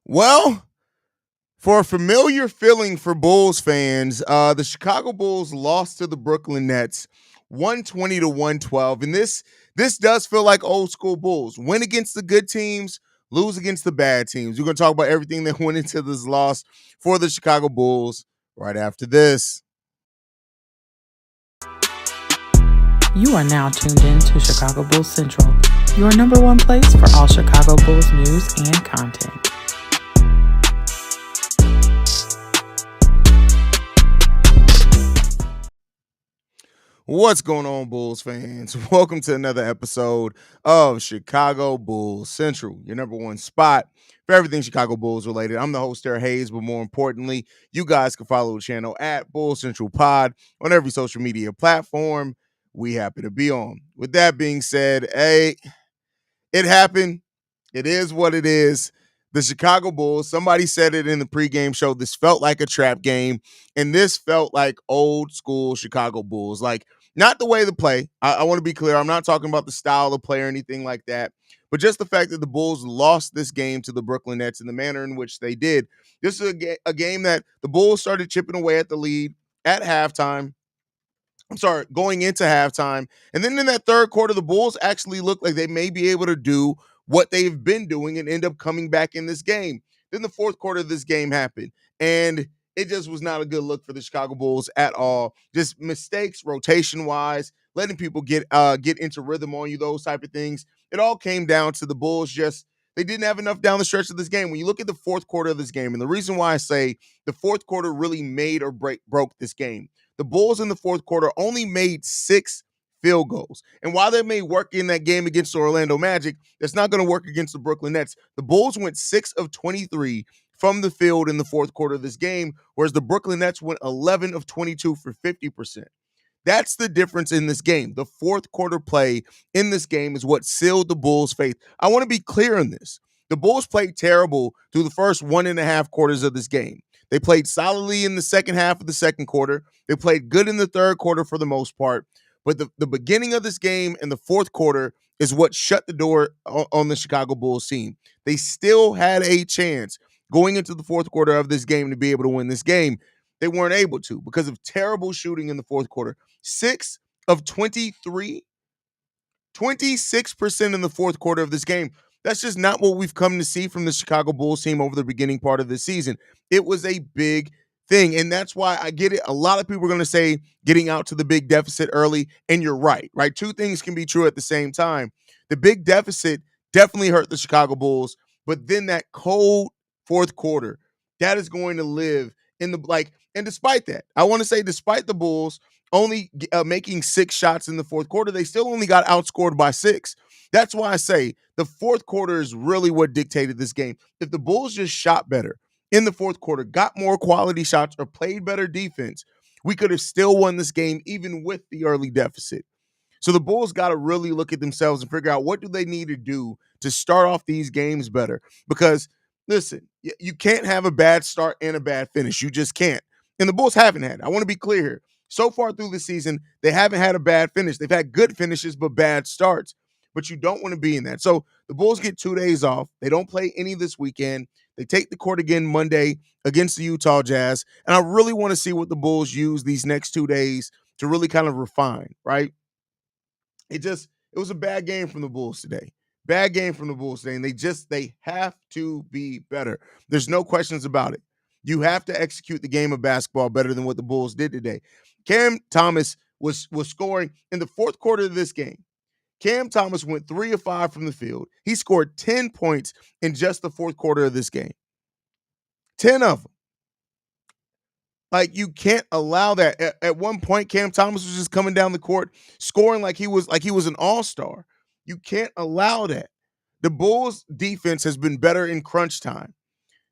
Well, for a familiar feeling for Bulls fans, the Chicago Bulls lost to the Brooklyn Nets 120 to 112. And this does feel like old school Bulls. Win against the good teams, lose against the bad teams. We're going to talk about everything that went into this loss for the Chicago Bulls right after this. You are now tuned in to Chicago Bulls Central, your number one place for all Chicago Bulls news and content. What's going on, Bulls fans? Welcome to another episode of Chicago Bulls Central, your number one spot for everything Chicago Bulls related. I'm the host there, Haize, but more importantly, you guys can follow the channel at Bulls Central Pod on every social media platform we happen to be on. With that being said, it happened. It is what it is. The Chicago Bulls, somebody said it in the pregame show, this felt like a trap game, and this felt like old school Chicago Bulls. Like, not the way to play. I want to be clear. I'm not talking about the style of play or anything like that, but just the fact that the Bulls lost this game to the Brooklyn Nets in the manner in which they did. This is a game that the Bulls started chipping away at the lead at halftime. Going into halftime. And then in that third quarter, the Bulls actually looked like they may be able to do what they've been doing and end up coming back in this game. Then the fourth quarter of this game happened, and it just was not a good look for the Chicago Bulls at all. Just mistakes, rotation-wise, letting people get into rhythm on you, those type of things. It all came down to the Bulls they didn't have enough down the stretch of this game. When you look at the fourth quarter of this game, and the reason why I say the fourth quarter really made or broke this game, the Bulls in the fourth quarter only made 6 field goals. And while that may work in that game against the Orlando Magic, that's not going to work against the Brooklyn Nets. The Bulls went 6 of 23 from the field in the fourth quarter of this game, whereas the Brooklyn Nets went 11 of 22 for 50%. That's the difference in this game. The fourth quarter play in this game is what sealed the Bulls' fate. I want to be clear on this. The Bulls played terrible through the first 1.5 quarters of this game. They played solidly in the second half of the second quarter. They played good in the third quarter for the most part. But the beginning of this game and the fourth quarter is what shut the door on the Chicago Bulls team. They still had a chance going into the fourth quarter of this game to be able to win this game. They weren't able to because of terrible shooting in the fourth quarter. 6 of 23, 26% in the fourth quarter of this game. That's just not what we've come to see from the Chicago Bulls team over the beginning part of the season. It was a big thing, and that's why I get it. A lot of people are going to say getting out to the big deficit early, and you're right? Two things can be true at the same time. The big deficit definitely hurt the Chicago Bulls, but then that cold fourth quarter, that is going to live in the and despite that, I want to say despite the Bulls only making 6 shots in the fourth quarter, they still only got outscored by 6. That's why I say the fourth quarter is really what dictated this game. If the Bulls just shot better in the fourth quarter, got more quality shots, or played better defense, we could have still won this game even with the early deficit. So the Bulls got to really look at themselves and figure out what do they need to do to start off these games better. Because, listen, you can't have a bad start and a bad finish. You just can't. And the Bulls haven't had. I want to be clear here. So far through the season, they haven't had a bad finish. They've had good finishes, but bad starts. But you don't want to be in that. So the Bulls get 2 days off. They don't play any this weekend. They take the court again Monday against the Utah Jazz. And I really want to see what the Bulls use these next 2 days to really kind of refine, right? It was a bad game from the Bulls today. Bad game from the Bulls today. And they have to be better. There's no questions about it. You have to execute the game of basketball better than what the Bulls did today. Cam Thomas was scoring in the fourth quarter of this game. Cam Thomas went 3 of 5 from the field. He scored 10 points in just the fourth quarter of this game. 10 of them. You can't allow that. At one point, Cam Thomas was just coming down the court, scoring like he was an all-star. You can't allow that. The Bulls' defense has been better in crunch time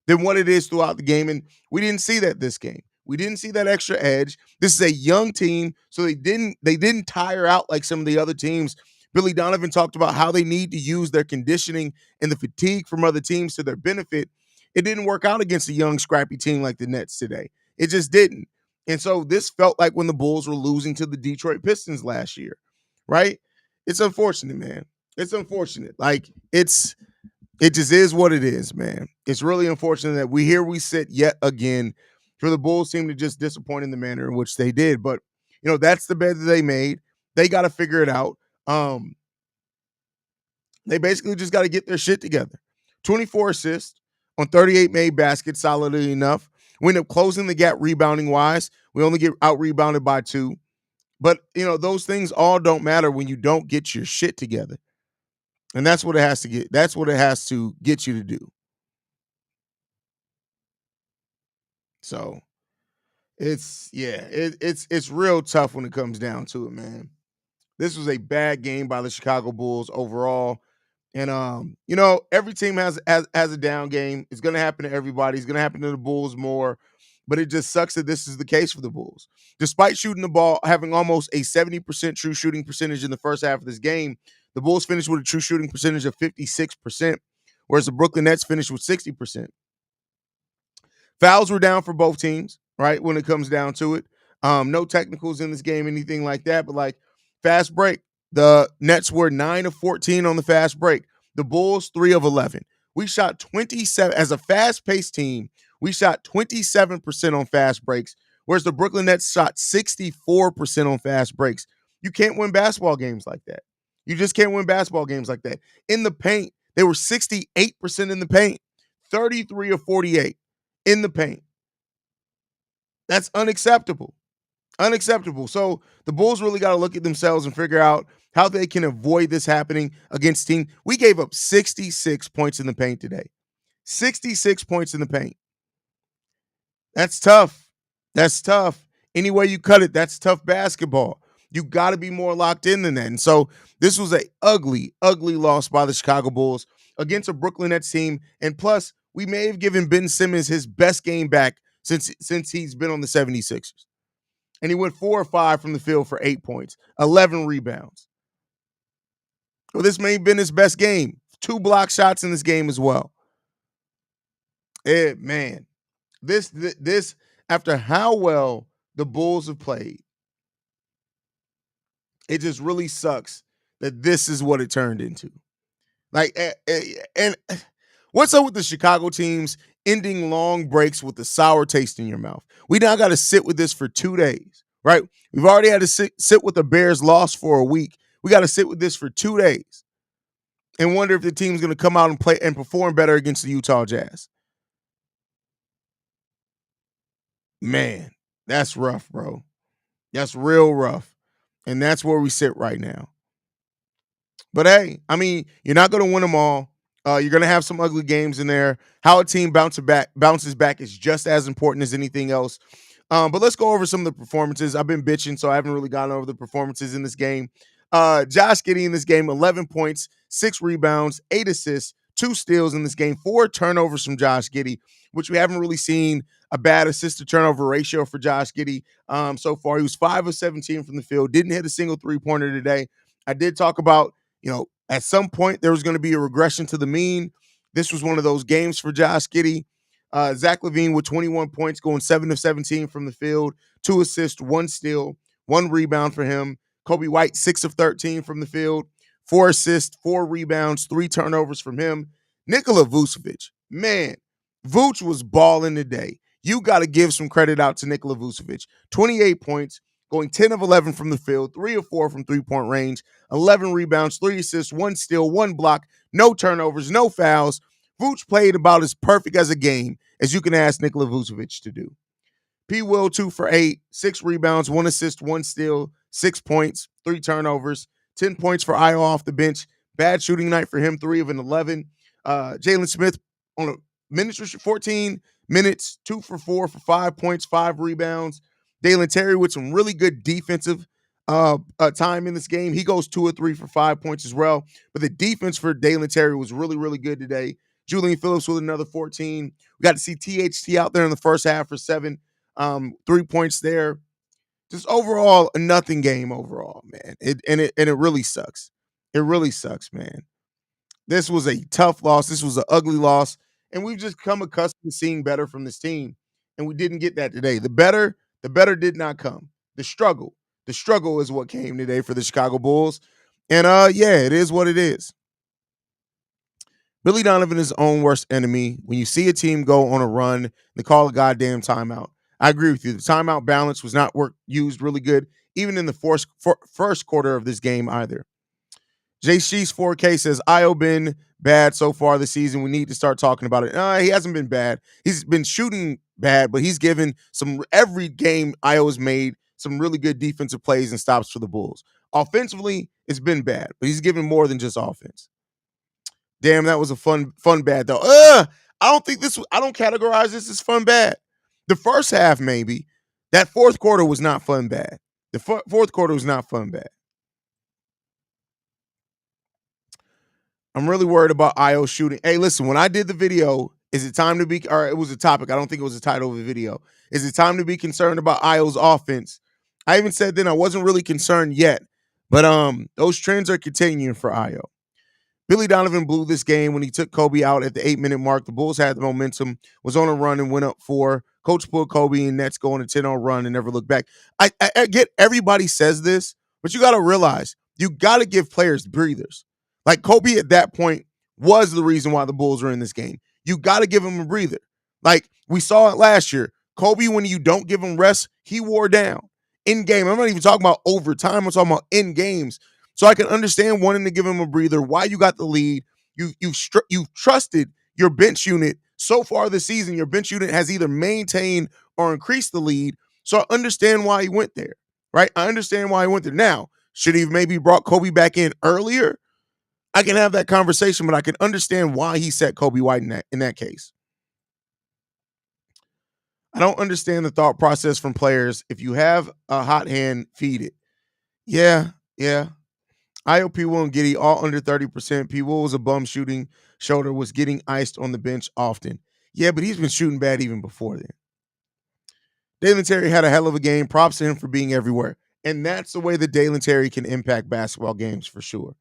than what it is throughout the game, and we didn't see that this game. We didn't see that extra edge. This is a young team, so they didn't tire out like some of the other teams. Billy Donovan talked about how they need to use their conditioning and the fatigue from other teams to their benefit. It didn't work out against a young, scrappy team like the Nets today. It just didn't. And so this felt like when the Bulls were losing to the Detroit Pistons last year, right? It's unfortunate, man. It's unfortunate. It just is what it is, man. It's really unfortunate that we sit yet again for the Bulls team to just disappoint in the manner in which they did. But that's the bed that they made. They got to figure it out. Um, they basically just got to get their shit together. 24 assists on 38 made baskets, solidly enough. We end up closing the gap rebounding wise. We only get out rebounded by 2. But those things all don't matter when you don't get your shit together. And that's what it has to get. That's what it has to get you to do. So it's real tough when it comes down to it, man. This was a bad game by the Chicago Bulls overall. And every team has a down game. It's gonna happen to everybody. It's gonna happen to the Bulls more. But it just sucks that this is the case for the Bulls. Despite shooting the ball, having almost a 70% true shooting percentage in the first half of this game, the Bulls finished with a true shooting percentage of 56%, whereas the Brooklyn Nets finished with 60%. Fouls were down for both teams, right? When it comes down to it. No technicals in this game, anything like that. But like fast break, the Nets were 9 of 14 on the fast break. The Bulls 3 of 11. We shot 27 as a fast-paced team. We shot 27% on fast breaks, whereas the Brooklyn Nets shot 64% on fast breaks. You can't win basketball games like that. You just can't win basketball games like that. In the paint, they were 68% in the paint, 33 of 48 in the paint. That's unacceptable. Unacceptable. So the Bulls really got to look at themselves and figure out how they can avoid this happening against team. We gave up 66 points in the paint today. 66 points in the paint. That's tough. That's tough. Any way you cut it, that's tough basketball. You got to be more locked in than that. And so this was a ugly, ugly loss by the Chicago Bulls against a Brooklyn Nets team. And plus, we may have given Ben Simmons his best game back since he's been on the 76ers. And he went 4 or 5 from the field for 8 points, 11 rebounds. Well, this may have been his best game. 2 block shots in this game as well. Man, this after how well the Bulls have played, it just really sucks that this is what it turned into. Like, and what's up with the Chicago teams ending long breaks with a sour taste in your mouth? We now got to sit with this for 2 days, right? We've already had to sit with the Bears loss for a week. We got to sit with this for 2 days and wonder if the team's going to come out and play and perform better against the Utah Jazz. Man, that's rough, bro. That's real rough. And that's where we sit right now. But hey, I mean, you're not going to win them all. You're going to have some ugly games in there. How a team bounces back is just as important as anything else. But let's go over some of the performances. I've been bitching, so I haven't really gone over the performances in this game. Josh Giddey in this game, 11 points, 6 rebounds, 8 assists, 2 steals in this game, 4 turnovers from Josh Giddey, which we haven't really seen a bad assist to turnover ratio for Josh Giddey so far. He was 5 of 17 from the field, didn't hit a single three-pointer today. I did talk about, at some point there was going to be a regression to the mean. This was one of those games for Josh Giddey. Zach LaVine with 21 points, going 7 of 17 from the field, 2 assists, 1 steal, 1 rebound for him. Kobe White, 6 of 13 from the field, 4 assists, 4 rebounds, 3 turnovers from him. Nikola Vucevic, man, Vuce was balling today. You got to give some credit out to Nikola Vucevic. 28 points, going 10 of 11 from the field, 3 of 4 from three-point range, 11 rebounds, 3 assists, 1 steal, 1 block, no turnovers, no fouls. Vuce played about as perfect as a game as you can ask Nikola Vucevic to do. P. Will, 2 for 8, 6 rebounds, 1 assist, 1 steal, 6 points, 3 turnovers, 10 points for Io off the bench. Bad shooting night for him, 3 of an 11. Jalen Smith on a minutes, 14 minutes, 2 for 4 for 5 points, 5 rebounds. Dalen Terry with some really good defensive time in this game. He goes 2 or 3 for 5 points as well. But the defense for Dalen Terry was really, really good today. Julian Phillips with another 14. We got to see THT out there in the first half for 7. 3 points there. Just overall, a nothing game overall, man. It really sucks. It really sucks, man. This was a tough loss. This was an ugly loss. And we've just come accustomed to seeing better from this team. And we didn't get that today. The better did not come. The struggle is what came today for the Chicago Bulls. And yeah, it is what it is. Billy Donovan is his own worst enemy. When you see a team go on a run, they call a goddamn timeout. I agree with you. The timeout balance was not used really good, even in the first quarter of this game either. JC's 4K says, Io been bad so far this season. We need to start talking about it. He hasn't been bad. He's been shooting bad, but he's given every game Io's made some really good defensive plays and stops for the Bulls. Offensively, it's been bad, but he's given more than just offense. Damn, that was a fun bad though. I don't categorize this as fun bad. The first half, maybe. That fourth quarter was not fun bad. The fourth quarter was not fun bad. I'm really worried about Io shooting. Hey, listen, when I did the video, is it time to be, or it was a topic. I don't think it was the title of the video. Is it time to be concerned about Io's offense? I even said then I wasn't really concerned yet, but those trends are continuing for Io. Billy Donovan blew this game when he took Kobe out at the 8-minute mark. The Bulls had the momentum, was on a run and went up 4. Coach pulled Kobe and Nets going a 10-0 run and never looked back. I get everybody says this, but you got to realize you got to give players breathers. Like Kobe at that point was the reason why the Bulls were in this game. You got to give him a breather. Like we saw it last year. Kobe, when you don't give him rest, he wore down. In game, I'm not even talking about overtime. I'm talking about in games. So I can understand wanting to give him a breather. Why you got the lead? You've trusted your bench unit so far this season. Your bench unit has either maintained or increased the lead. So I understand why he went there, right? I understand why he went there. Now, should he have maybe brought Kobe back in earlier? I can have that conversation, but I can understand why he set Kobe White in that case. I don't understand the thought process from players. If you have a hot hand, feed it. Yeah. IOP Will and Giddy all under 30%. P. Will was a bum shooting shoulder, was getting iced on the bench often. Yeah, but he's been shooting bad even before then. Dalen Terry had a hell of a game. Props to him for being everywhere. And that's the way that Dalen Terry can impact basketball games for sure.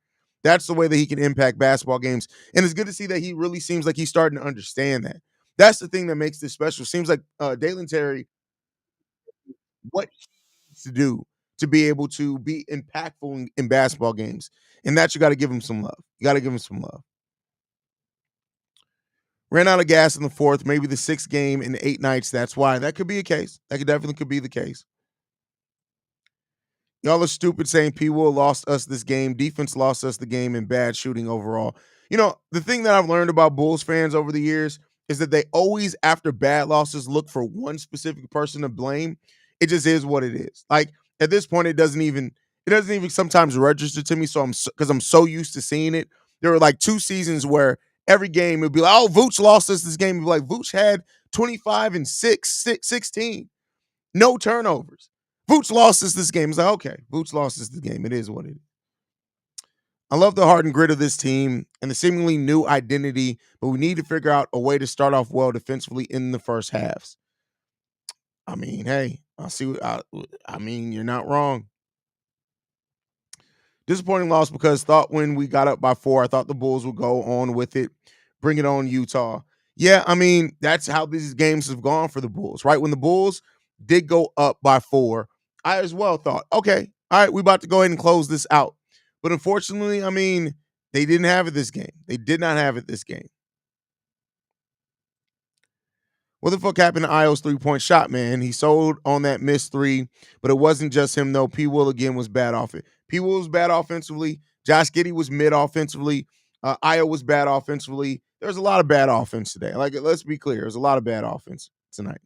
That's the way that he can impact basketball games. And it's good to see that he really seems like he's starting to understand that. That's the thing that makes this special. Seems like Dalen Terry, what he needs to do to be able to be impactful in basketball games. And that you got to give him some love. You got to give him some love. Ran out of gas in the fourth, maybe the 6th game in 8 nights. That's why. That could be a case. That could be the case. Y'all are stupid saying P. Will lost us this game. Defense lost us the game and bad shooting overall. You know, the thing that I've learned about Bulls fans over the years is that they always, after bad losses, look for one specific person to blame. It just is what it is. Like at this point, it doesn't even sometimes register to me. So because I'm so used to seeing it. There were like 2 seasons where every game would be like, oh, Vooch lost us this game. It'd be like Vooch had 25 and 16, no turnovers. Vooch lost us this game. It's like, okay, Vooch lost us this game. It is what it is. I love the heart and grit of this team and the seemingly new identity, but we need to figure out a way to start off well defensively in the first halves. I mean, hey, you're not wrong. Disappointing loss because thought when we got up by 4, I thought the Bulls would go on with it, bring it on Utah. Yeah, I mean, that's how these games have gone for the Bulls, right? When the Bulls did go up by 4, I as well thought, okay, all right, we about to go ahead and close this out. But unfortunately, I mean, they didn't have it this game. They did not have it this game. What the fuck happened to Io's 3-point shot, man? He sold on that missed 3, but it wasn't just him, though. P. Will, again, was bad off it. P. Will was bad offensively. Josh Giddey was mid offensively. Io was bad offensively. There's a lot of bad offense today. Like, let's be clear. There's a lot of bad offense tonight.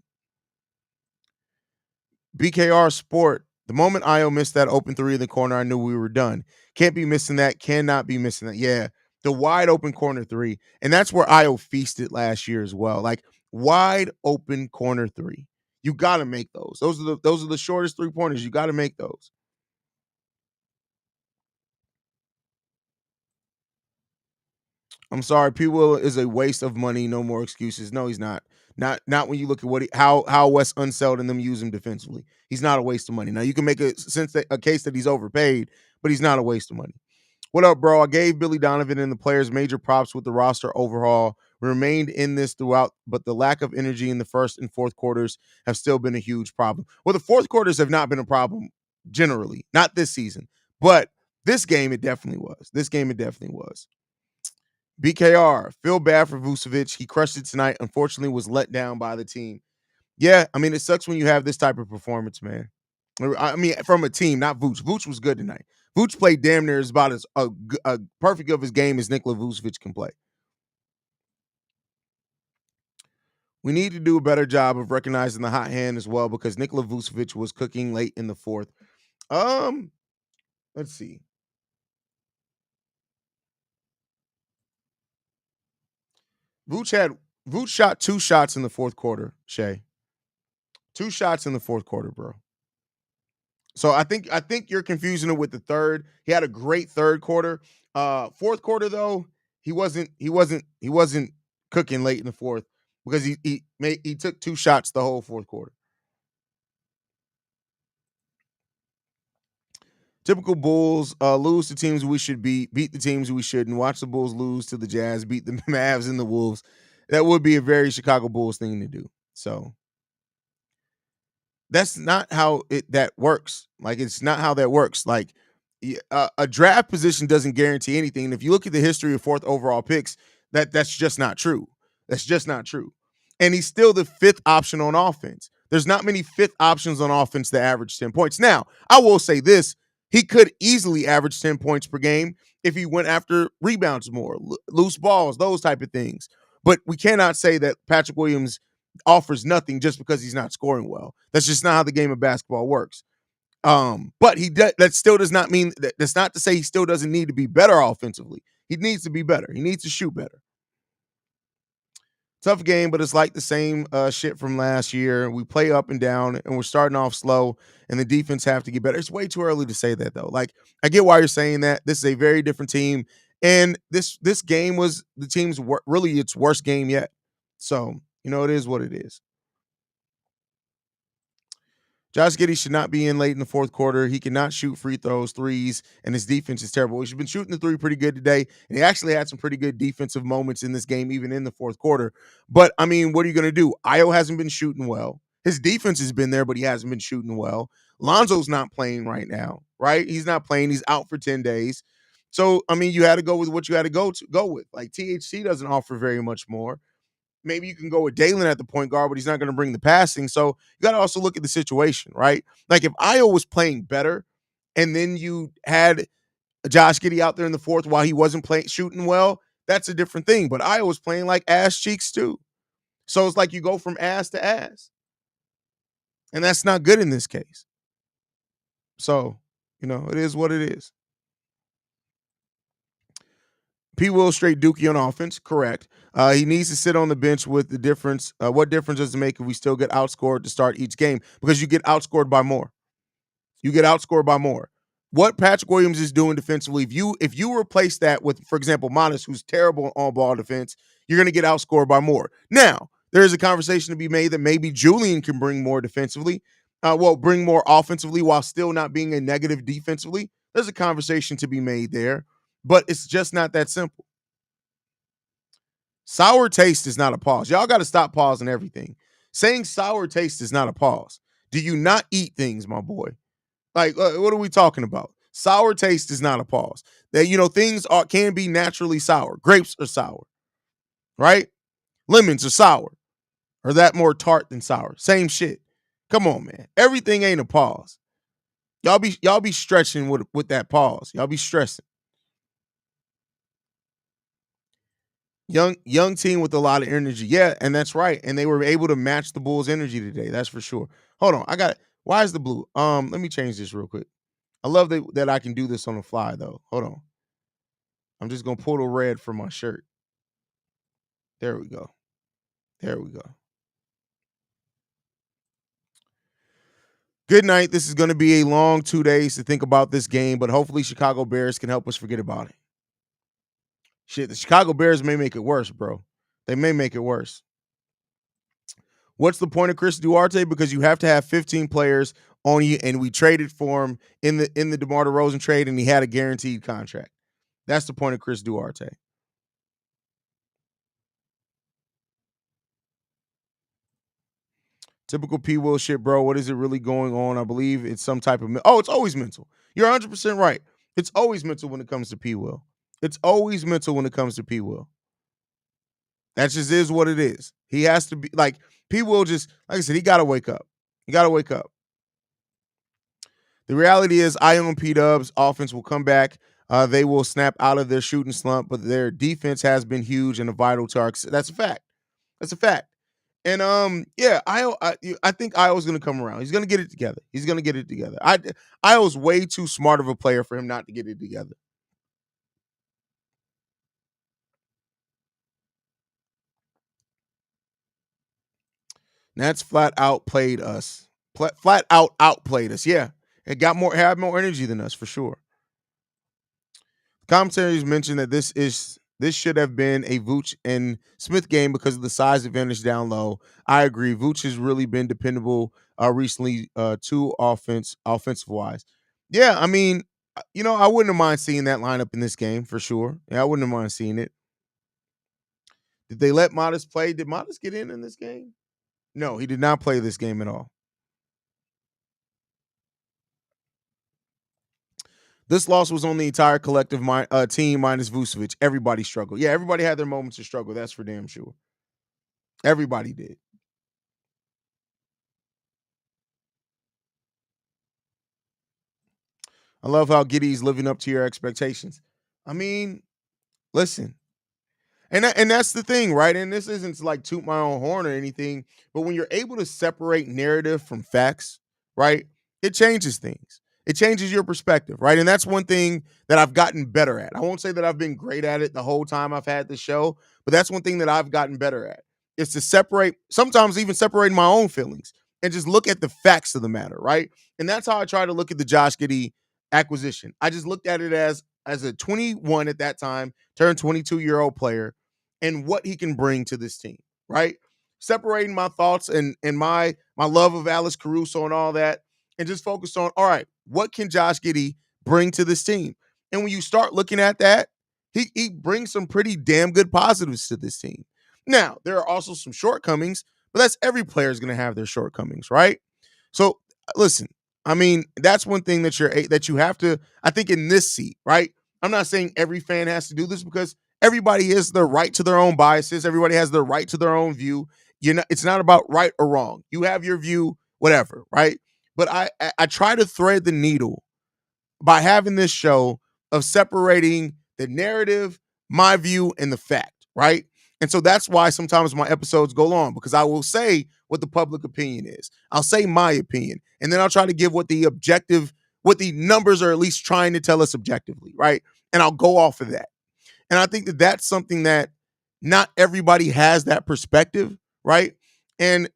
BKR Sport. The moment Io missed that open 3 in the corner, I knew we were done. Can't be missing that. Cannot be missing that. Yeah, the wide open corner 3. And that's where Io feasted last year as well. Like, wide open corner 3. You got to make those. Those are the shortest 3-pointers. You got to make those. I'm sorry, P. Will is a waste of money. No more excuses. No, he's not. Not when you look at how Wes Unseld and them use him defensively. He's not a waste of money. Now you can make a case that he's overpaid, but he's not a waste of money. What up, bro? I gave Billy Donovan and the players major props with the roster overhaul. We remained in this throughout, but the lack of energy in the first and fourth quarters have still been a huge problem. Well, the fourth quarters have not been a problem generally, not this season, but this game it definitely was. BKR, feel bad for Vucevic. He crushed it tonight. Unfortunately, was let down by the team. Yeah, I mean, it sucks when you have this type of performance, man. I mean, from a team, not Vooch. Vooch was good tonight. Vooch played damn near as about as a perfect of his game as Nikola Vucevic can play. We need to do a better job of recognizing the hot hand as well because Nikola Vucevic was cooking late in the fourth. Um, let's see. Vooch had Vooch shot 2 shots in the fourth quarter, Shay. 2 shots in the fourth quarter, bro. So I think you're confusing it with the third. He had a great third quarter. Fourth quarter though, he wasn't cooking late in the fourth because he took 2 shots the whole fourth quarter. Typical Bulls lose to teams we should beat the teams we shouldn't. Watch the Bulls lose to the Jazz, beat the Mavs and the Wolves. That would be a very Chicago Bulls thing to do. So that's not how that works. Like it's not how that works. Like a draft position doesn't guarantee anything. And if you look at the history of fourth overall picks, that's just not true. That's just not true. And he's still the fifth option on offense. There's not many fifth options on offense that average 10 points. Now, I will say this. He could easily average 10 points per game if he went after rebounds more, loose balls, those type of things. But we cannot say that Patrick Williams offers nothing just because he's not scoring well. That's just not how the game of basketball works. But that still does not mean that's not to say he still doesn't need to be better offensively. He needs to be better. He needs to shoot better. Tough game, but it's like the same shit from last year. We play up and down, and we're starting off slow, and the defense have to get better. It's way too early to say that, though. Like, I get why you're saying that. This is a very different team, and this game was the team's really its worst game yet. So, it is what it is. Josh Giddey should not be in late in the fourth quarter. He cannot shoot free throws, threes, and his defense is terrible. He's been shooting the three pretty good today, and he actually had some pretty good defensive moments in this game, even in the fourth quarter. But, I mean, what are you going to do? Io hasn't been shooting well. His defense has been there, but he hasn't been shooting well. Lonzo's not playing right now, right? He's not playing. He's out for 10 days. So, I mean, you had to go with what you had to go with. Like, THC doesn't offer very much more. Maybe you can go with Dalen at the point guard, but he's not going to bring the passing. So you got to also look at the situation, right? Like if Io was playing better and then you had Josh Giddey out there in the fourth while he wasn't playing shooting well, that's a different thing. But Io was playing like ass cheeks too. So it's like you go from ass to ass. And that's not good in this case. So, it is what it is. P. Will straight Dookie on offense, correct. He needs to sit on the bench with the difference. What difference does it make if we still get outscored to start each game? Because you get outscored by more. You get outscored by more. What Patrick Williams is doing defensively, if you replace that with, for example, Modest, who's terrible on ball defense, you're going to get outscored by more. Now, there is a conversation to be made that maybe Julian can bring more defensively, bring more offensively while still not being a negative defensively. There's a conversation to be made there, but it's just not that simple. Sour taste is not a pause. Y'all got to stop pausing everything. Saying sour taste is not a pause. Do you not eat things, my boy? Like, what are we talking about? Sour taste is not a pause. That things can be naturally sour. Grapes are sour, right? Lemons are sour, or that more tart than sour. Same shit. Come on, man. Everything ain't a pause. Y'all be stretching with that pause. Y'all be stressing. Young team with a lot of energy. Yeah, and that's right. And they were able to match the Bulls' energy today. That's for sure. Hold on. Why is the blue? Let me change this real quick. I love that I can do this on the fly though. Hold on. I'm just gonna pull the red from my shirt. There we go. There we go. Good night. This is going to be a long 2 days to think about this game, but hopefully Chicago Bears can help us forget about it. Shit, the Chicago Bears may make it worse, bro. They may make it worse. What's the point of Chris Duarte? Because you have to have 15 players on you, and we traded for him in the DeMar DeRozan trade, and he had a guaranteed contract. That's the point of Chris Duarte. Typical P. Will shit, bro. What is it really going on? I believe it's some type of... it's always mental. You're 100% right. It's always mental when it comes to P. Will. It's always mental when it comes to P. Will. That just is what it is. He has to be like P. Will. Just like I said, he got to wake up. He got to wake up. The reality is, I own P Dubs. Offense will come back. They will snap out of their shooting slump, but their defense has been huge and a vital to our. That's a fact. That's a fact. And yeah, I think Io's gonna come around. He's gonna get it together. He's gonna get it together. Io's way too smart of a player for him not to get it together. Nats flat out played us. Flat out outplayed us. Yeah, it had more energy than us for sure. Commentaries mentioned that this should have been a Vooch and Smith game because of the size advantage down low. I agree. Vooch has really been dependable recently, to offensive wise. Yeah, I mean, I wouldn't have mind seeing that lineup in this game for sure. Yeah, I wouldn't have mind seeing it. Did they let Modest play? Did Modest get in this game? No, he did not play this game at all. This loss was on the entire collective team minus Vucevic. Everybody struggled. Yeah, everybody had their moments of struggle. That's for damn sure. Everybody did. I love how Giddy's living up to your expectations. I mean, listen, and that's the thing, right? And this isn't to like toot my own horn or anything, but when you're able to separate narrative from facts, right? It changes things. It changes your perspective, right? And that's one thing that I've gotten better at. I won't say that I've been great at it the whole time I've had the show, but that's one thing that I've gotten better at. Is to separate, sometimes even separating my own feelings and just look at the facts of the matter, right? And that's how I try to look at the Josh Giddey acquisition. I just looked at it as a 21 at that time, turned 22-year-old player and what he can bring to this team, right? Separating my thoughts and my love of Alex Caruso and all that, and just focused on, all right, what can Josh Giddey bring to this team? And when you start looking at that, he brings some pretty damn good positives to this team. Now, there are also some shortcomings, but that's every player is going to have their shortcomings, right? So listen, I mean, that's one thing that you have to, I think, in this seat, right? I'm not saying every fan has to do this because everybody has their right to their own biases. Everybody has their right to their own view. It's not about right or wrong. You have your view, whatever, right? But I try to thread the needle by having this show of separating the narrative, my view, and the fact, right? And so that's why sometimes my episodes go long because I will say what the public opinion is. I'll say my opinion, and then I'll try to give what the numbers are at least trying to tell us objectively, right? And I'll go off of that. And I think that that's something that not everybody has that perspective, right? And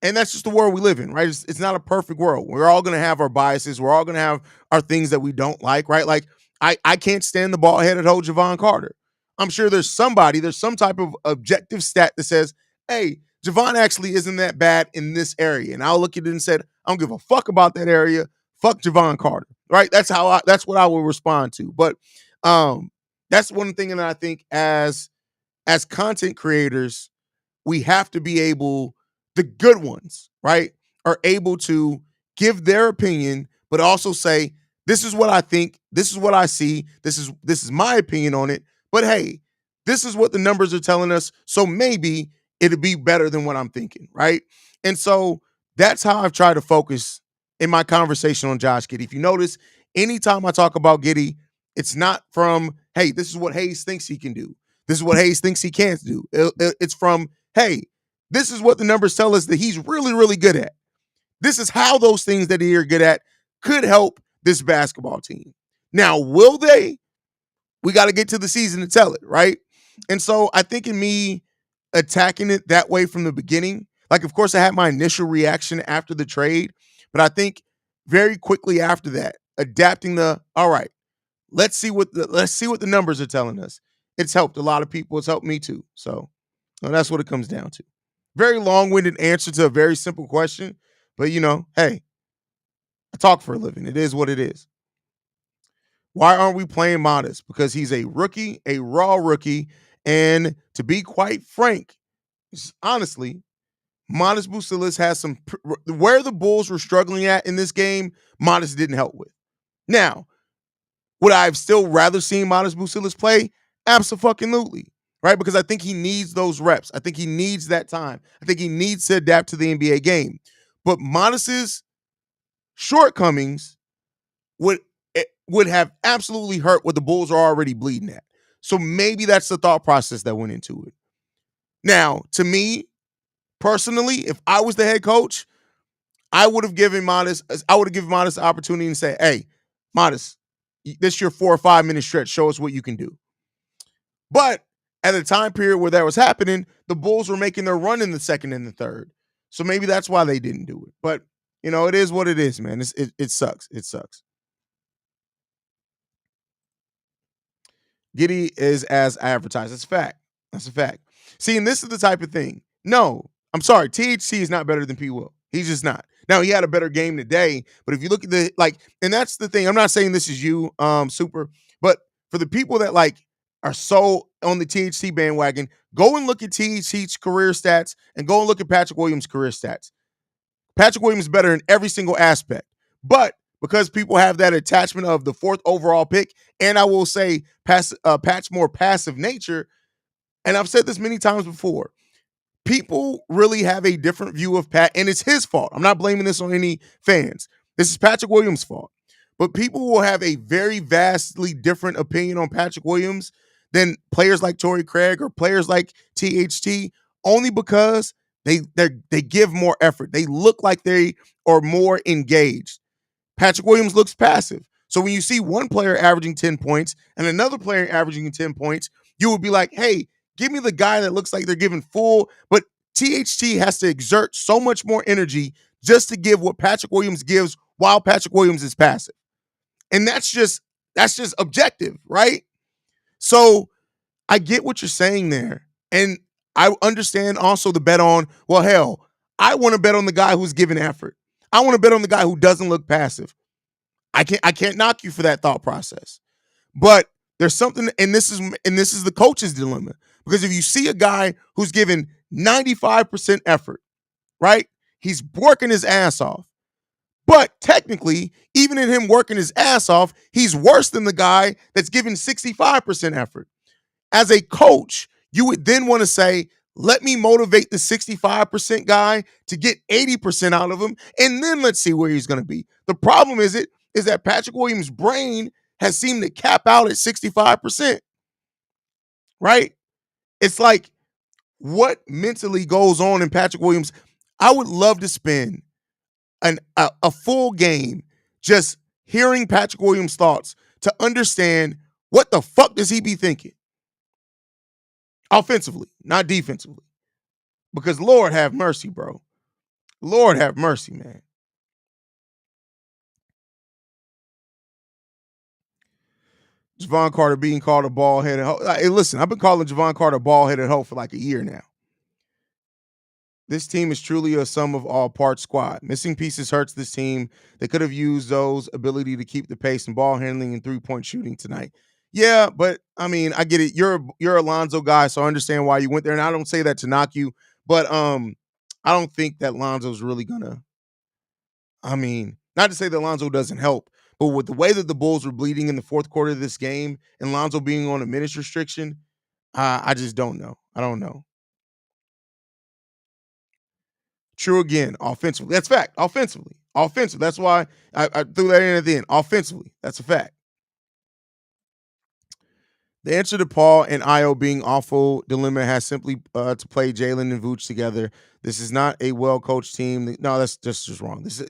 that's just the world we live in, right? It's not a perfect world. We're all going to have our biases. We're all going to have our things that we don't like, right? Like I can't stand the ball headed hoe Javon Carter. I'm sure there's some type of objective stat that says, hey, Javon actually isn't that bad in this area. And I'll look at it and say, I don't give a fuck about that area. Fuck Javon Carter, right? That's what I will respond to. But that's one thing that I think as content creators, we have to be able, the good ones, right, are able to give their opinion, but also say, this is what I think, this is what I see, this is my opinion on it. But hey, this is what the numbers are telling us. So maybe it'll be better than what I'm thinking, right? And so that's how I've tried to focus in my conversation on Josh Giddey. If you notice, anytime I talk about Giddey, it's not from, hey, this is what Haize thinks he can do. This is what Haize thinks he can't do. It's from, hey, this is what the numbers tell us that he's really, really good at. This is how those things that he are good at could help this basketball team. Now, will they? We got to get to the season to tell it, right? And so I think in me attacking it that way from the beginning, like, of course, I had my initial reaction after the trade, but I think very quickly after that, adapting all right, let's see what the numbers are telling us. It's helped a lot of people. It's helped me too. So that's what it comes down to. Very long-winded answer to a very simple question, but hey, I talk for a living. It is what it is. Why aren't we playing Modest? Because he's a rookie, a raw rookie, and to be quite frank, honestly, Modest Bucelis has some where the Bulls were struggling at in this game. Modest didn't help with. Now, Would I have still rather seen Modest Bucilis play? Absolutely. Right? Because I think he needs those reps. I think he needs that time. I think he needs to adapt to the NBA game. But Modest's shortcomings would have absolutely hurt what the Bulls are already bleeding at. So maybe that's the thought process that went into it. Now, to me, personally, if I was the head coach, I would have given Modest the opportunity and say, hey, Modest, this is your 4 or 5 minute stretch. Show us what you can do. But at the time period where that was happening, the Bulls were making their run in the second and the third. So maybe that's why they didn't do it. But, it is what it is, man. It sucks. It sucks. Giddey is as advertised. That's a fact. That's a fact. See, and this is the type of thing. No, I'm sorry. THC is not better than P. Will. He's just not. Now, he had a better game today, but if you look at and that's the thing. I'm not saying this is you, Super, but for the people that are so on the THC bandwagon, go and look at THC's career stats and go and look at Patrick Williams' career stats. Patrick Williams is better in every single aspect, but because people have that attachment of the 4th overall pick, and I will say Pat's more passive nature, and I've said this many times before, people really have a different view of Pat, and it's his fault. I'm not blaming this on any fans. This is Patrick Williams' fault. But people will have a very vastly different opinion on Patrick Williams than players like Torrey Craig or players like THT, only because they give more effort. They look like they are more engaged. Patrick Williams looks passive. So when you see one player averaging 10 points and another player averaging 10 points, you would be like, hey, give me the guy that looks like they're giving full. But THT has to exert so much more energy just to give what Patrick Williams gives while Patrick Williams is passive. And that's just objective, right? So I get what you're saying there. And I understand also the bet on, well, hell, I want to bet on the guy who's giving effort. I want to bet on the guy who doesn't look passive. I can't knock you for that thought process. But there's something, and this is the coach's dilemma. Because if you see a guy who's given 95% effort, right? He's working his ass off. But technically, even in him working his ass off, he's worse than the guy that's giving 65% effort. As a coach, you would then want to say, let me motivate the 65% guy to get 80% out of him, and then let's see where he's going to be. The problem is that Patrick Williams' brain has seemed to cap out at 65%, right? It's like, what mentally goes on in Patrick Williams? I would love to spend a full game just hearing Patrick Williams' thoughts to understand what the fuck does he be thinking? Offensively, not defensively. Because Lord have mercy, bro. Lord have mercy, man. Javon Carter being called a ball-headed hoe. Hey, listen, I've been calling Javon Carter a ball-headed hoe for like a year now. This team is truly a sum of all parts squad. Missing pieces hurts this team. They could have used those ability to keep the pace and ball handling and three-point shooting tonight. Yeah, but I mean, I get it. You're a Lonzo guy, so I understand why you went there. And I don't say that to knock you, but I don't think that Lonzo's really gonna. I mean, not to say that Lonzo doesn't help, but with the way that the Bulls were bleeding in the 4th quarter of this game and Lonzo being on a minutes restriction, I just don't know. I don't know. True again, offensively. That's fact. Offensively. That's why I threw that in at the end. Offensively. That's a fact. The answer to Paul and Io being awful dilemma has simply to play Jalen and Vooch together. This is not a well-coached team. No, that's just wrong. This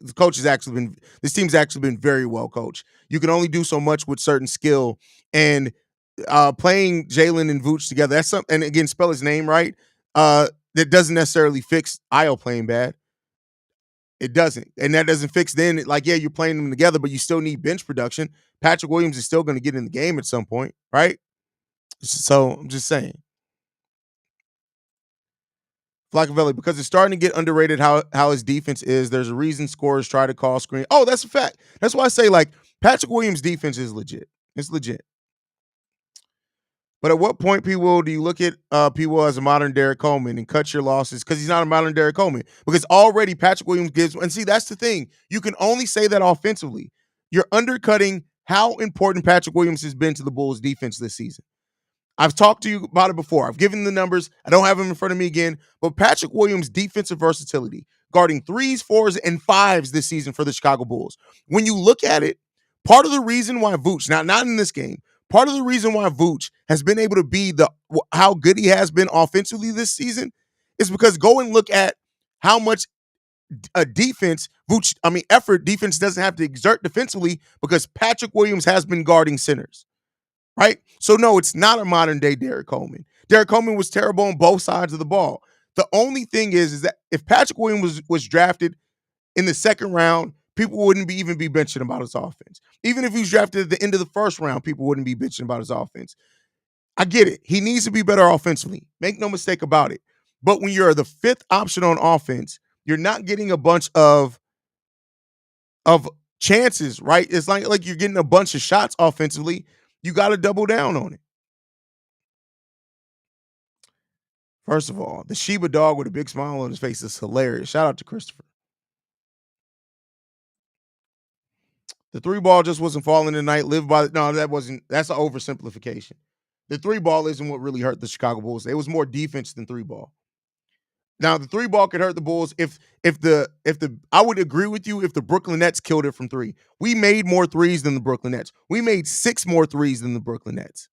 team's actually been very well coached. You can only do so much with certain skill, and playing Jalen and Vooch together, that's something. And again, spell his name right. That doesn't necessarily fix Io playing bad. It doesn't. And that doesn't fix then, you're playing them together, but you still need bench production. Patrick Williams is still going to get in the game at some point, right? So I'm just saying. Flaccavelli, because it's starting to get underrated how his defense is. There's a reason scorers try to call screen. Oh, that's a fact. That's why I say, Patrick Williams' defense is legit. It's legit. But at what point, P. Will, do you look at P. Will as a modern Derek Coleman and cut your losses? Because he's not a modern Derek Coleman. Because already Patrick Williams gives, and see, that's the thing. You can only say that offensively. You're undercutting how important Patrick Williams has been to the Bulls defense this season. I've talked to you about it before. I've given the numbers. I don't have them in front of me again. But Patrick Williams' defensive versatility, guarding threes, fours, and fives this season for the Chicago Bulls. When you look at it, part of the reason why Vooch, now not in this game, part of the reason why Vooch has been able to be how good he has been offensively this season is because go and look at how much a effort defense doesn't have to exert defensively because Patrick Williams has been guarding centers. Right? So, no, it's not a modern day Derek Coleman. Derek Coleman was terrible on both sides of the ball. The only thing is that if Patrick Williams was drafted in the second round, people wouldn't even be benching about his offense. Even if he was drafted at the end of the first round, people wouldn't be benching about his offense. I get it. He needs to be better offensively. Make no mistake about it. But when you're the fifth option on offense, you're not getting a bunch of chances, right? It's like you're getting a bunch of shots offensively. You got to double down on it. First of all, the Shiba dog with a big smile on his face is hilarious. Shout out to Christopher. The three ball just wasn't falling tonight. That's an oversimplification. The three ball isn't what really hurt the Chicago Bulls. It was more defense than three ball. Now, the three ball could hurt the Bulls if I would agree with you if the Brooklyn Nets killed it from three. We made more threes than the Brooklyn Nets. We made 6 more threes than the Brooklyn Nets.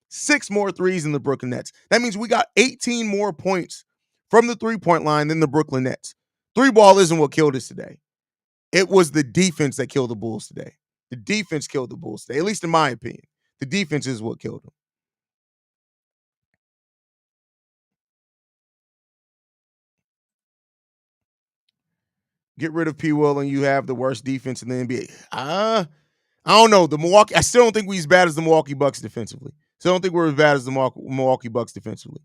6 more threes than the Brooklyn Nets. That means we got 18 more points from the three-point line than the Brooklyn Nets. Three ball isn't what killed us today. It was the defense that killed the Bulls today. The defense killed the Bulls today, at least in my opinion. The defense is what killed them. Get rid of P. Will and you have the worst defense in the NBA. I don't know. I still don't think we're as bad as the Milwaukee Bucks defensively. Still don't think we're as bad as the Milwaukee Bucks defensively.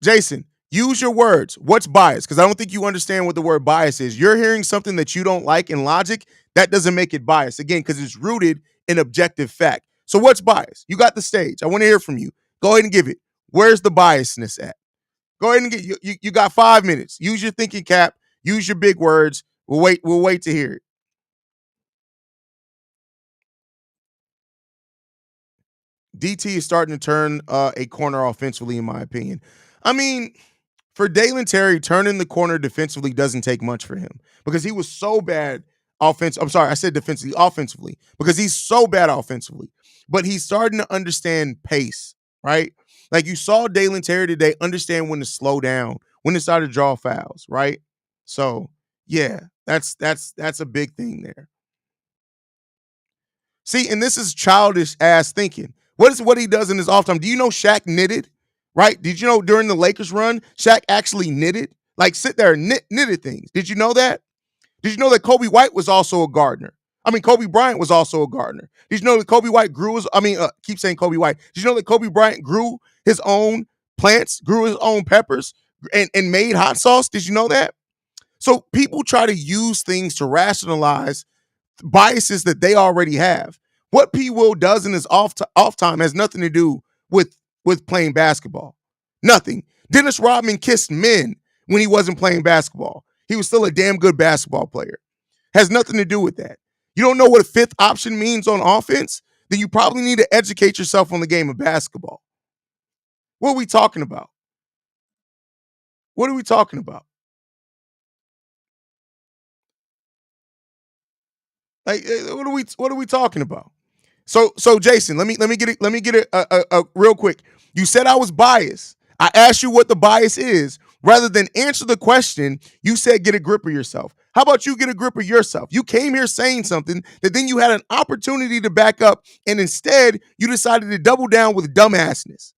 Jason, use your words. What's bias? Because I don't think you understand what the word bias is. You're hearing something that you don't like in logic. That doesn't make it bias. Again, because it's rooted in objective fact. So what's bias? You got the stage. I want to hear from you. Go ahead and give it. Where's the biasness at? Go ahead and get you got 5 minutes. Use your thinking cap. Use your big words. We'll wait to hear it. DT is starting to turn a corner offensively, in my opinion. I mean, for Dalen Terry, turning the corner defensively doesn't take much for him because he was so bad offensively. I'm sorry, I said defensively, offensively, because he's so bad offensively. But he's starting to understand pace, right? Like you saw Dalen Terry today understand when to slow down, when to start to draw fouls, right? So, yeah, that's a big thing there. See, and this is childish ass thinking. What is what he does in his off time? Do you know Shaq knitted? Right? Did you know during the Lakers run, Shaq actually knitted? Like sit there and knitted things. Did you know that? Did you know that Kobe White was also a gardener? I mean, Kobe Bryant was also a gardener. Did you know that Kobe White keep saying Kobe White. Did you know that Kobe Bryant grew his own plants, grew his own peppers, and made hot sauce? Did you know that? So people try to use things to rationalize biases that they already have. What P. Will does in his off time has nothing to do with playing basketball. Nothing. Dennis Rodman kissed men when he wasn't playing basketball. He was still a damn good basketball player. Has nothing to do with that. You don't know what a fifth option means on offense? Then you probably need to educate yourself on the game of basketball. What are we talking about? What are we talking about? Like, what are we talking about? So Jason, let me get it a real quick. You said I was biased. I asked you what the bias is. Rather than answer the question, you said get a grip of yourself. How about you get a grip of yourself? You came here saying something that then you had an opportunity to back up, and instead you decided to double down with dumbassness.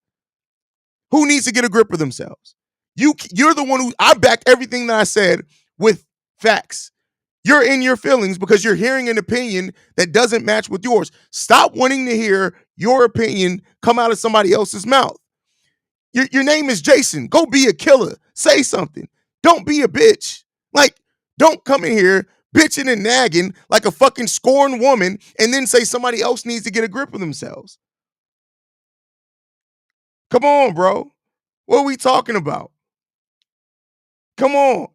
Who needs to get a grip of themselves? You're the one who I back everything that I said with facts. You're in your feelings because you're hearing an opinion that doesn't match with yours. Stop wanting to hear your opinion come out of somebody else's mouth. Your name is Jason. Go be a killer. Say something. Don't be a bitch. Like, don't come in here bitching and nagging like a fucking scorned woman and then say somebody else needs to get a grip of themselves. Come on, bro. What are we talking about? Come on.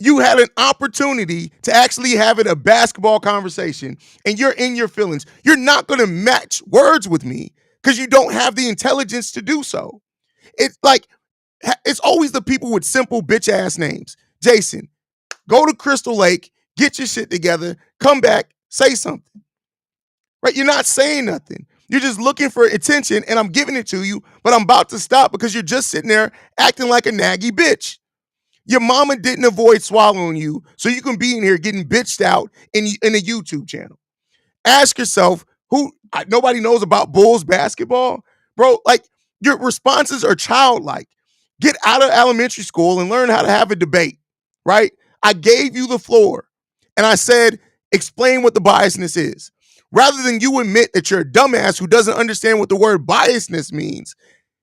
You had an opportunity to actually have it a basketball conversation and you're in your feelings. You're not going to match words with me because you don't have the intelligence to do so. It's like, it's always the people with simple bitch ass names. Jason, go to Crystal Lake, get your shit together, come back, say something. Right? You're not saying nothing. You're just looking for attention and I'm giving it to you, but I'm about to stop because you're just sitting there acting like a naggy bitch. Your mama didn't avoid swallowing you so you can be in here getting bitched out in a YouTube channel. Ask yourself, nobody knows about Bulls basketball? Bro, like your responses are childlike. Get out of elementary school and learn how to have a debate, right? I gave you the floor and I said, explain what the biasness is. Rather than you admit that you're a dumbass who doesn't understand what the word biasness means,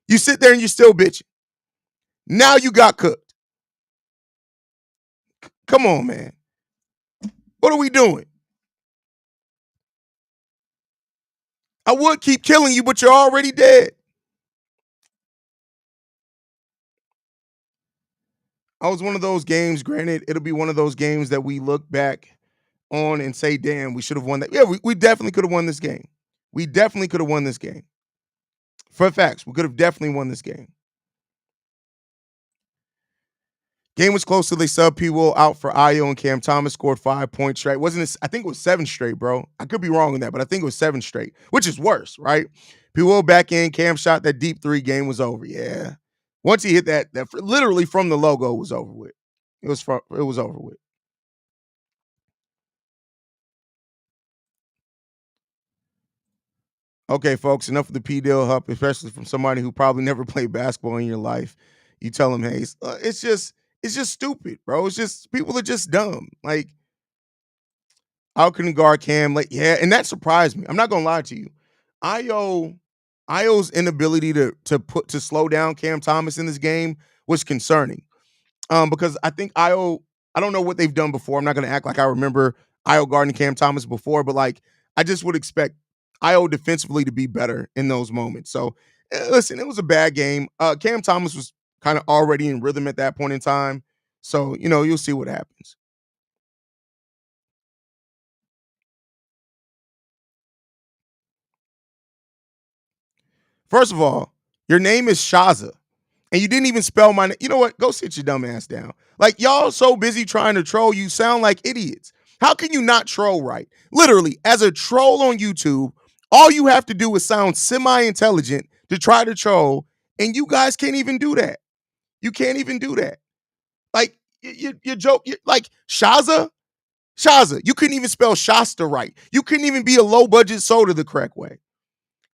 you sit there and you're still bitching. Now you got cooked. Come on, man. What are we doing? I would keep killing you, but you're already dead. I was one of those games, granted, it'll be one of those games that we look back on and say, damn, we should have won that. Yeah, we definitely could have won this game. We definitely could have won this game. For facts, we could have definitely won this game. Game was close till they subbed P-Will out for Ayo and Cam Thomas scored 5 points straight. Wasn't it? I think it was 7 straight, bro. I could be wrong on that, but I think it was 7 straight, which is worse, right? P-Will back in, Cam shot that deep three, game was over. Yeah. Once he hit that literally from the logo, it was over with. It was over with. Okay, folks, enough of the P deal hup, especially from somebody who probably never played basketball in your life. You tell them, hey, it's just stupid, bro. It's just people are just dumb. Like, how can he guard Cam? Like, yeah, and that surprised me. I'm not gonna lie to you. Io, Io's inability to slow down Cam Thomas in this game was concerning. Because I think Io, I don't know what they've done before. I'm not gonna act like I remember Io guarding Cam Thomas before, but like I just would expect Io defensively to be better in those moments. So listen, it was a bad game. Cam Thomas was kind of already in rhythm at that point in time. So, you'll see what happens. First of all, your name is Shaza, and you didn't even spell my name. You know what? Go sit your dumb ass down. Like, y'all so busy trying to troll, you sound like idiots. How can you not troll right? Literally, as a troll on YouTube, all you have to do is sound semi-intelligent to try to troll, and you guys can't even do that. You can't even do that. Like, you joke, like, Shaza, you couldn't even spell Shasta right. You couldn't even be a low-budget soda the correct way.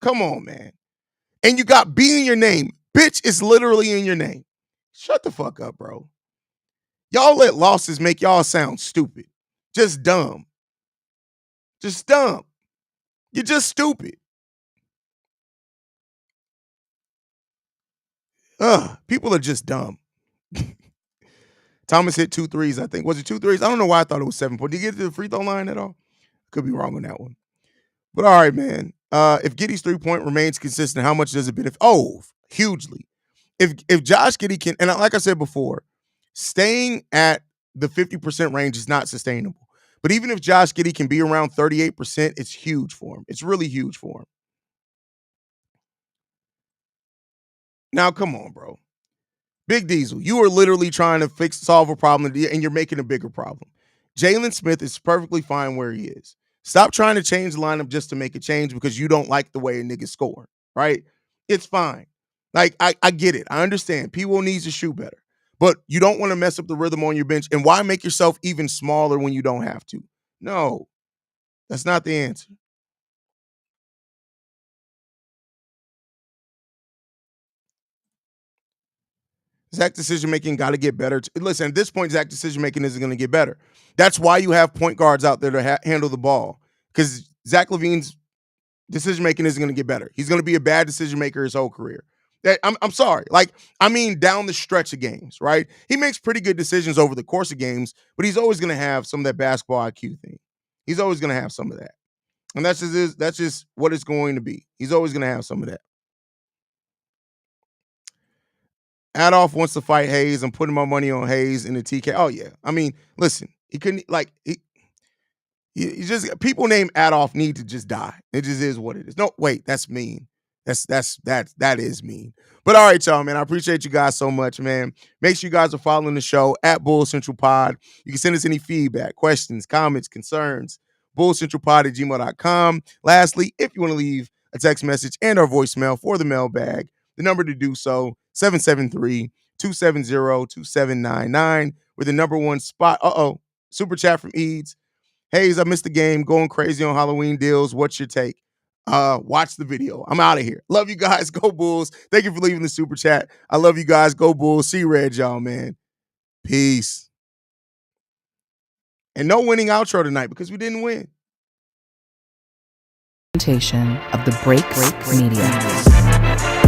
Come on, man. And you got B in your name. Bitch is literally in your name. Shut the fuck up, bro. Y'all let losses make y'all sound stupid. Just dumb. Just dumb. You're just stupid. People are just dumb. Thomas hit 2 threes, I think. Was it 2 threes? I don't know why I thought it was 7 points. Did he get to the free throw line at all? Could be wrong on that one. But all right, man. If Giddey's 3-point remains consistent, how much does it benefit? Oh, hugely. If Josh Giddey can, and like I said before, staying at the 50% range is not sustainable. But even if Josh Giddey can be around 38%, it's huge for him. It's really huge for him. Now, come on, bro. Big Diesel, you are literally trying to solve a problem, and you're making a bigger problem. Jalen Smith is perfectly fine where he is. Stop trying to change the lineup just to make a change because you don't like the way a nigga scoring, right? It's fine. Like, I get it. I understand. P-Will needs to shoot better. But you don't want to mess up the rhythm on your bench. And why make yourself even smaller when you don't have to? No, that's not the answer. Zach decision making got to get better. Listen, at this point, Zach decision making isn't going to get better. That's why you have point guards out there to handle the ball, because Zach LaVine's decision making isn't going to get better. He's going to be a bad decision maker his whole career. I'm sorry. Like, I mean, down the stretch of games, right? He makes pretty good decisions over the course of games, but he's always going to have some of that basketball IQ thing. He's always going to have some of that. And that's just what it's going to be. He's always going to have some of that. Adolf wants to fight Haize. I'm putting my money on Haize in the TK. Oh yeah. I mean, listen, he couldn't like he just people named Adolf need to just die. It just is what it is. No, wait, that's mean. That is mean. But all right, y'all, man. I appreciate you guys so much, man. Make sure you guys are following the show at Bull Central Pod. You can send us any feedback, questions, comments, concerns, bullcentralpod@gmail.com. Lastly, if you want to leave a text message and our voicemail for the mailbag, the number to do so, 773-270-2799. We're the number one spot. Super chat from Eads. Haize, I missed the game. Going crazy on Halloween deals. What's your take? Watch the video. I'm out of here. Love you guys. Go Bulls. Thank you for leaving the super chat. I love you guys. Go Bulls. See red, y'all, man. Peace. And no winning outro tonight because we didn't win. Presentation of the Break Media.